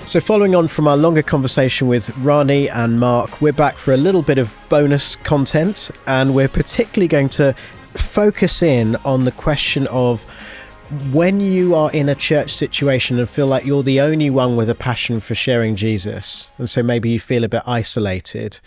So following on from our longer conversation with Rani and Mark, we're back for a little bit of bonus content, and we're particularly going to focus in on the question of when you are in a church situation and feel like you're the only one with a passion for sharing Jesus, and so maybe you feel a bit isolated,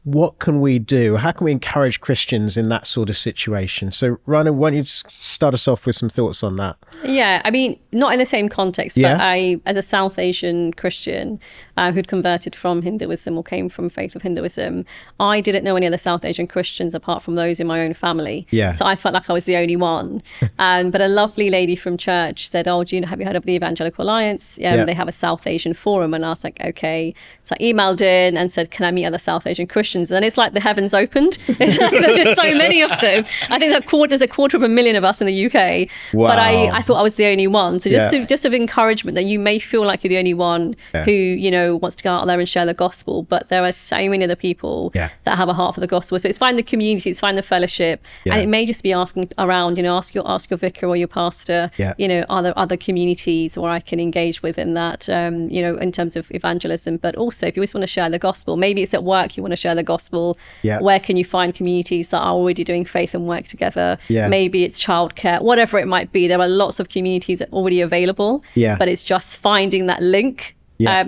what can we do? How can we encourage Christians in that sort of situation? So Rani, why don't you start us off with some thoughts on that? Yeah, I mean, not in the same context, but I, as a South Asian Christian who'd converted from Hinduism or came from faith of Hinduism, I didn't know any other South Asian Christians apart from those in my own family. Yeah. So I felt like I was the only one. But a lovely lady from church said, have you heard of the Evangelical Alliance? They have a South Asian forum. And I was like, okay. So I emailed in and said, can I meet other South Asian Christians? And it's like the heavens opened. It's like there's just so many of them. I think there's a 250,000 of us in the UK. Wow. But I thought I was the only one. So just of encouragement that you may feel like you're the only one who, wants to go out there and share the gospel. But there are so many other people that have a heart for the gospel. So it's find the community, it's find the fellowship. And it may just be asking around, ask your vicar or your pastor, are there other communities where I can engage with in that, in terms of evangelism. But also if you always want to share the gospel, maybe it's at work you want to share the gospel. Where can you find communities that are already doing faith and work together? Maybe it's childcare, whatever it might be. There are lots of communities already available, but it's just finding that link.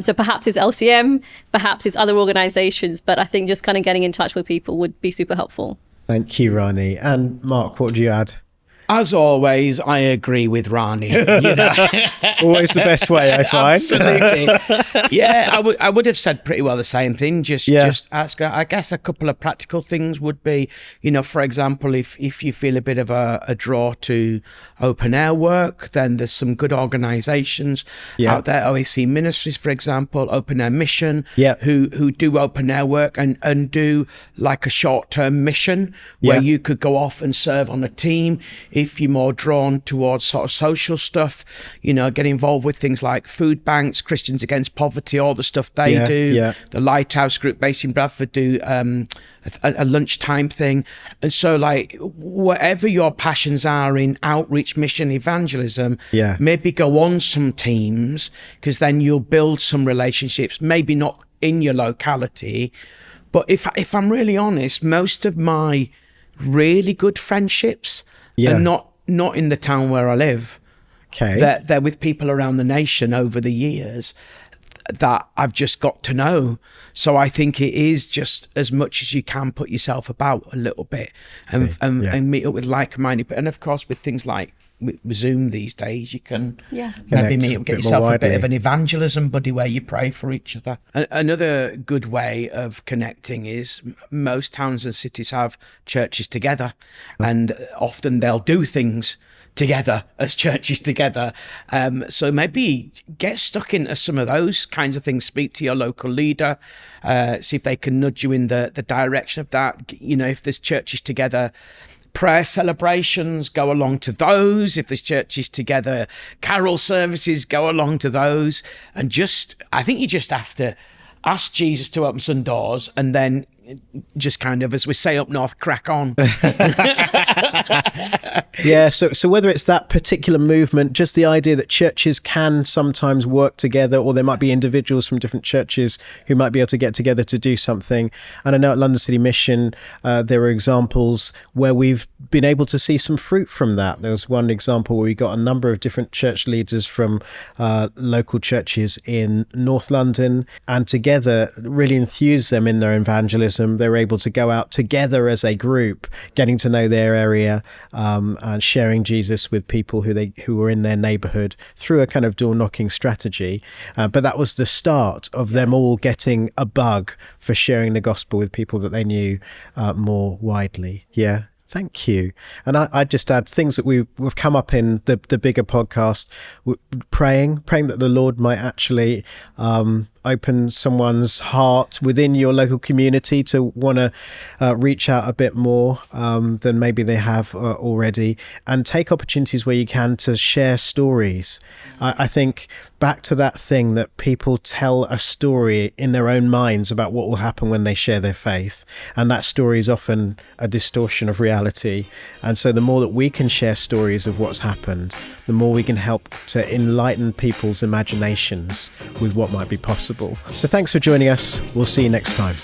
So perhaps it's LCM, perhaps it's other organizations, but I think just kind of getting in touch with people would be super helpful. Thank you, Rani. And Mark, what would you add? As always, I agree with Rani. Always the best way, I find. Absolutely. I would have said pretty well the same thing. Just ask her. I guess a couple of practical things would be, for example, if you feel a bit of a draw to open air work, then there's some good organisations out there. OAC Ministries, for example, Open Air Mission, who do open air work and do like a short-term mission where you could go off and serve on a team. If you're more drawn towards sort of social stuff, get involved with things like food banks, Christians Against Poverty, all the stuff they do. The Lighthouse Group based in Bradford do a lunchtime thing. And so like whatever your passions are in outreach, mission, evangelism, maybe go on some teams, because then you'll build some relationships, maybe not in your locality. But if I'm really honest, most of my really good friendships and not in the town where I live. They're with people around the nation over the years that I've just got to know. So I think it is just as much as you can put yourself about a little bit and meet up with like-minded. And of course, with things like with Zoom these days, you can maybe meet up, get yourself a bit of an evangelism buddy where you pray for each other. Another good way of connecting is most towns and cities have churches together, and often they'll do things together as churches together. So maybe get stuck into some of those kinds of things. Speak to your local leader, see if they can nudge you in the direction of that. If there's churches together, prayer celebrations, go along to those. If there's churches together, carol services, go along to those. And I think you just have to ask Jesus to open some doors, and then just kind of, as we say up north, crack on. So whether it's that particular movement, just the idea that churches can sometimes work together, or there might be individuals from different churches who might be able to get together to do something. And I know at London City Mission, there are examples where we've been able to see some fruit from that. There was one example where we got a number of different church leaders from local churches in North London, and together really enthused them in their evangelism. They were able to go out together as a group, getting to know their area, and sharing Jesus with people who were in their neighborhood through a kind of door knocking strategy. But that was the start of them all getting a bug for sharing the gospel with people that they knew more widely. Thank you. And I'd just add things that we've come up in the bigger podcast, praying that the Lord might actually open someone's heart within your local community to want to reach out a bit more than maybe they have already, and take opportunities where you can to share stories. I think back to that thing that people tell a story in their own minds about what will happen when they share their faith, and that story is often a distortion of reality. And so the more that we can share stories of what's happened, the more we can help to enlighten people's imaginations with what might be possible. So thanks for joining us. We'll see you next time.